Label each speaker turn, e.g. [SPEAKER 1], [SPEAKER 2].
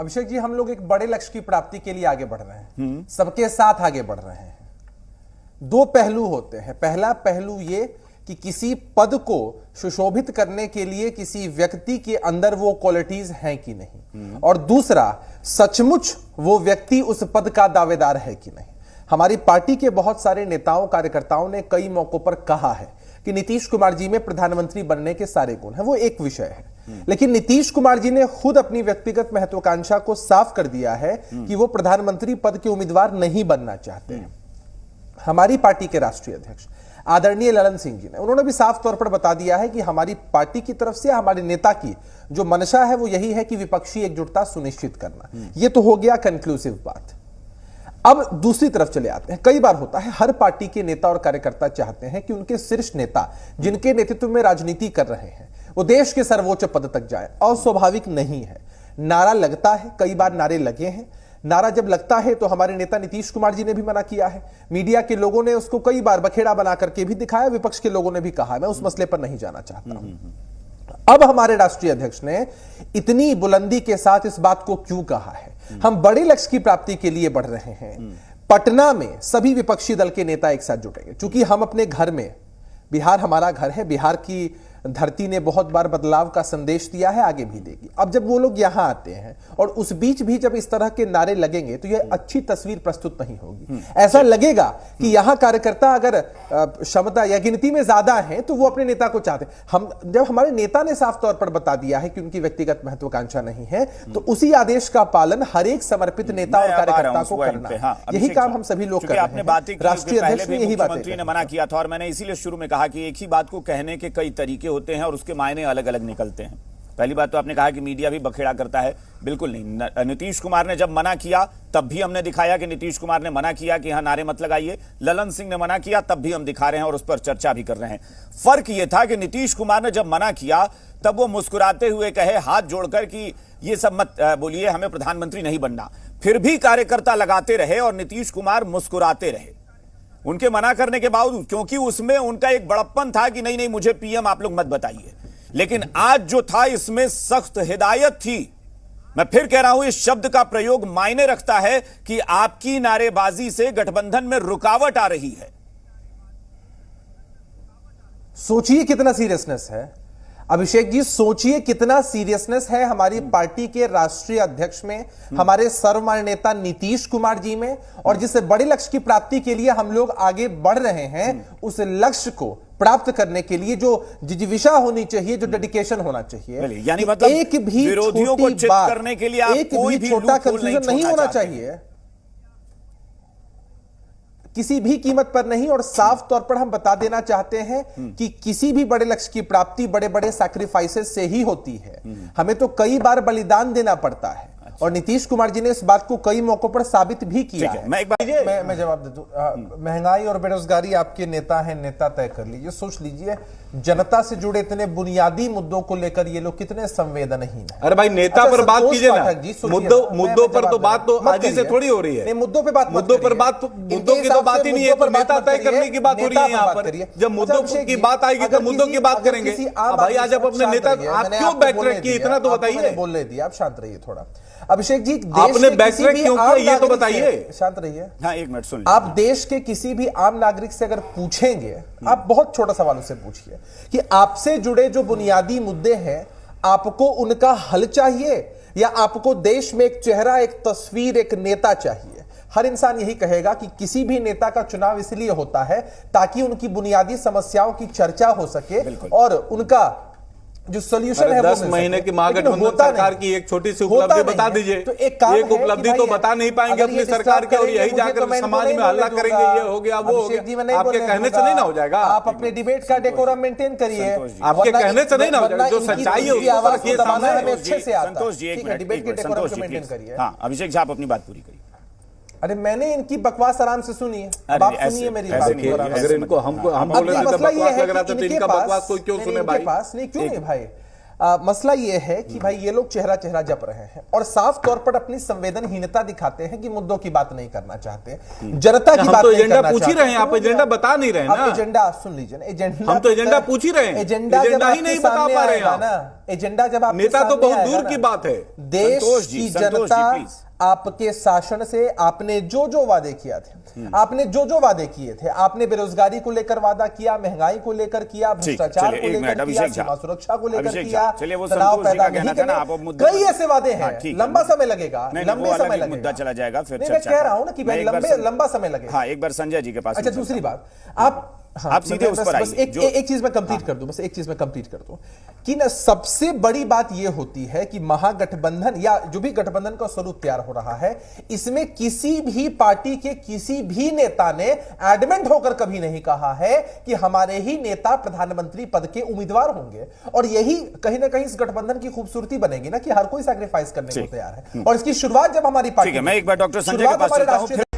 [SPEAKER 1] अभिषेक जी, हम लोग एक बड़े लक्ष्य की प्राप्ति के लिए आगे बढ़ रहे हैं, सबके साथ आगे बढ़ रहे हैं। दो पहलू होते हैं। पहला पहलू ये कि किसी पद को सुशोभित करने के लिए किसी व्यक्ति के अंदर वो क्वालिटीज हैं कि नहीं, और दूसरा सचमुच वो व्यक्ति उस पद का दावेदार है कि नहीं। हमारी पार्टी के बहुत सारे नेताओं कार्यकर्ताओं ने कई मौकों पर कहा है कि नीतीश कुमार जी में प्रधानमंत्री बनने के सारे गुण हैं, वो एक विषय है। लेकिन नीतीश कुमार जी ने खुद अपनी व्यक्तिगत महत्वाकांक्षा को साफ कर दिया है कि वो प्रधानमंत्री पद के उम्मीदवार नहीं बनना चाहते हैं। हमारी पार्टी के राष्ट्रीय अध्यक्ष आदरणीय ललन सिंह जी ने, उन्होंने भी साफ तौर पर बता दिया है कि हमारी पार्टी की तरफ से हमारे नेता की जो मंशा है वो यही है कि विपक्षी एकजुटता सुनिश्चित करना। ये तो हो गया कंक्लूसिव बात। अब दूसरी तरफ चले आते हैं। कई बार होता है, हर पार्टी के नेता और कार्यकर्ता चाहते हैं कि उनके शीर्ष नेता जिनके नेतृत्व में राजनीति कर रहे हैं वो देश के सर्वोच्च पद तक जाए। अस्वाभाविक नहीं है, नारा लगता है, कई बार नारे लगे हैं। नारा जब लगता है तो हमारे नेता नीतीश कुमार जी ने भी मना किया है, मीडिया के लोगों ने उसको कई बार बखेड़ा बना करके भी दिखाया, विपक्ष के लोगों ने भी कहा। मैं उस मसले पर नहीं जाना चाहता हूं। अब हमारे राष्ट्रीय अध्यक्ष ने इतनी बुलंदी के साथ इस बात को क्यों कहा है? हम बड़े लक्ष्य की प्राप्ति के लिए बढ़ रहे हैं। पटना में सभी विपक्षी दल के नेता एक साथ जुटेंगे, क्योंकि हम अपने घर में, बिहार हमारा घर है, बिहार की धरती ने बहुत बार बदलाव का संदेश दिया है, आगे भी देगी। अब जब वो लोग यहां आते हैं और उस बीच भी जब इस तरह के नारे लगेंगे तो यह अच्छी तस्वीर प्रस्तुत नहीं होगी। ऐसा लगेगा कि यहां कार्यकर्ता अगर क्षमता या गिनती में ज्यादा हैं तो वो अपने नेता को चाहते हैं। हम जब हमारे नेता ने साफ तौर पर बता दिया है कि उनकी व्यक्तिगत महत्वाकांक्षा नहीं है, तो उसी आदेश का पालन हर एक समर्पित नेता और कार्यकर्ता को करना, यही काम हम सभी लोग कर रहे हैं। राष्ट्रीय अध्यक्ष ने यही बात
[SPEAKER 2] मना किया था, और मैंने इसीलिए शुरू में कहा कि एक ही बात को कहने के कई तरीके होते हैं और उसके मायने अलग अलग निकलते हैं। पहली बात तो आपने कहा कि मीडिया भी बखेड़ा करता है, बिल्कुल नहीं। नीतीश कुमार ने जब मना किया तब भी हमने दिखाया कि नीतीश कुमार ने मना किया कि हाँ नारे मत लगाइए। ललन सिंह ने मना किया तब भी हम दिखा रहे हैं और उस पर चर्चा भी कर रहे हैं। फर्क यह था कि नीतीश कुमार ने जब मना किया तब वो मुस्कुराते हुए कहे हाथ जोड़कर कि ये सब मत बोलिए, हमें प्रधानमंत्री नहीं बनना। फिर भी कार्यकर्ता लगाते रहे और नीतीश कुमार मुस्कुराते रहे उनके मना करने के बावजूद, क्योंकि उसमें उनका एक बड़प्पन था कि नहीं नहीं मुझे पीएम आप लोग मत बताइए। लेकिन आज जो था इसमें सख्त हिदायत थी। मैं फिर कह रहा हूं, इस शब्द का प्रयोग मायने रखता है कि आपकी नारेबाजी से गठबंधन में रुकावट आ रही है।
[SPEAKER 1] सोचिए कितना सीरियसनेस है अभिषेक जी, सोचिए कितना सीरियसनेस है हमारी पार्टी के राष्ट्रीय अध्यक्ष में, हमारे सर्वमान्य नेता नीतीश कुमार जी में। और जिस बड़े लक्ष्य की प्राप्ति के लिए हम लोग आगे बढ़ रहे हैं, उस लक्ष्य को प्राप्त करने के लिए जो जिज्ञासा होनी चाहिए, जो डेडिकेशन होना चाहिए,
[SPEAKER 2] यानी मतलब
[SPEAKER 1] एक भी
[SPEAKER 2] विरोधियों को चित करने के लिए
[SPEAKER 1] एक भी छोटा कंफ्यूजन नहीं होना चाहिए, किसी भी कीमत पर नहीं। और साफ तौर पर हम बता देना चाहते हैं कि किसी भी बड़े लक्ष्य की प्राप्ति बड़े बड़े सैक्रिफाइसेस से ही होती है। हमें तो कई बार बलिदान देना पड़ता है, और नीतीश कुमार जी ने इस बात को कई मौकों पर साबित भी किया है। मैं जवाब दे दूं। महंगाई और बेरोजगारी आपके नेता हैं, नेता तय कर लीजिए। सोच लीजिए जनता से जुड़े इतने बुनियादी मुद्दों को लेकर ये लोग कितने संवेदनहीन हैं।
[SPEAKER 3] अरे भाई नेता पर बात कीजिए ना, मुद्दों पर तो बात तो आज ही से थोड़ी हो रही है।
[SPEAKER 1] मुद्दों पे बात,
[SPEAKER 3] मुद्दों की तो बात ही नहीं है, पर नेता तय करने की बात हो रही है यहाँ पर। जब मुद्दों की बात आएगी तो मुद्दों की बात करेंगे। भाई आज आप अपने नेता, आप क्यों बैकट्रैक किए, इतना तो बताइए।
[SPEAKER 1] बोल रहे दिया, आप शांत रहिए थोड़ा। अभिषेक जी,
[SPEAKER 3] आपने बैकट्रैक क्यों किया ये तो बताइए।
[SPEAKER 1] शांत रहिए।
[SPEAKER 2] हाँ, एक मिनट सुन।
[SPEAKER 1] आप देश के किसी भी आम नागरिक से अगर पूछेंगे, आप बहुत छोटा सवाल उससे पूछिए कि आपसे जुड़े जो बुनियादी मुद्दे हैं, आपको उनका हल चाहिए या आपको देश में एक चेहरा, एक तस्वीर, एक नेता चाहिए? हर इंसान यही कहेगा कि किसी भी नेता का चुनाव इसलिए होता है ताकि उनकी बुनियादी समस्याओं की चर्चा हो सके और उनका जो सोल्यूशन है
[SPEAKER 3] 10 महीने की महागठबंधन सरकार की एक छोटी सी उपलब्धि बता दीजिए।
[SPEAKER 1] तो
[SPEAKER 3] एक उपलब्धि तो बता नहीं पाएंगे अपनी सरकार के, और यही जाकर समाज में हल्ला करेंगे, ये हो गया वो हो गया। आपके कहने से नहीं ना हो जाएगा।
[SPEAKER 1] आप अपने डिबेट का डेकोरम मेंटेन करिए,
[SPEAKER 3] आपके कहने से नहीं ना हो जाएगा। जो सच्चाई है उसको रखिए सामने।
[SPEAKER 1] अच्छे से आता है।
[SPEAKER 2] संतोष जी, एक मिनट,
[SPEAKER 1] डिबेट के डेकोरम को मेंटेन करिए।
[SPEAKER 2] हाँ, अभिषेक जी आप अपनी बात पूरी करिए।
[SPEAKER 1] अरे मैंने इनकी बकवास आराम से सुनी है, अब आप सुनिए मेरी बात।
[SPEAKER 3] अगर इनको हम बोले तो बकवास लग रहा था, तो इनका बकवास कोई क्यों सुने भाई?
[SPEAKER 1] पास नहीं, क्यों नहीं भाई? मसला ये है कि भाई ये लोग चेहरा चेहरा जप रहे हैं और साफ तौर पर अपनी संवेदनहीनता दिखाते हैं कि मुद्दों की बात नहीं करना चाहते, जनता की बात
[SPEAKER 3] तो
[SPEAKER 1] नहीं
[SPEAKER 3] एजेंडा
[SPEAKER 1] करना
[SPEAKER 3] पूछ ही रहे हैं, आप एजेंडा बता नहीं रहे ना।
[SPEAKER 1] एजेंडा सुन लीजिए, एजेंडा
[SPEAKER 3] हम तो एजेंडा पूछ ही रहे हैं,
[SPEAKER 1] एजेंडा
[SPEAKER 3] ही नहीं बता पा रहे हैं
[SPEAKER 1] ना। एजेंडा जब आप
[SPEAKER 3] नेता तो बहुत दूर की बात है।
[SPEAKER 1] देश की जनता आपके शासन से आपने जो जो वादे किया थे, आपने जो जो वादे किए थे, आपने बेरोजगारी को लेकर वादा किया, महंगाई को लेकर किया, भ्रष्टाचार को लेकर किया, सीमा सुरक्षा को लेकर किया, तनाव पैदा नहीं करना, कई ऐसे वादे हैं। लंबा समय लगेगा, लंबे समय लगेगा,
[SPEAKER 2] मुद्दा चला जाएगा फिर।
[SPEAKER 1] मैं कह रहा हूं ना कि भाई लंबा समय लगेगा।
[SPEAKER 2] हाँ, एक बार संजय जी के पास।
[SPEAKER 1] अच्छा, दूसरी बात, आप
[SPEAKER 2] सीधे उस पर आइए।
[SPEAKER 1] एक चीज मैं कंप्लीट कर दूं, बस एक चीज मैं कंप्लीट कर दूं कि ना सबसे बड़ी बात यह होती है कि महागठबंधन या जो भी गठबंधन का स्वरूप तैयार हो रहा है, इसमें किसी भी पार्टी के किसी भी नेता ने एडमेंट होकर कभी नहीं कहा है कि हमारे ही नेता प्रधानमंत्री पद के उम्मीदवार होंगे। और यही कहीं ना कहीं इस गठबंधन की खूबसूरती बनेगी ना कि हर कोई सैक्रिफाइस करने को तैयार है। और इसकी शुरुआत जब हमारी पार्टी,
[SPEAKER 2] मैं एक बार डॉक्टर संजय के पास चलता हूं।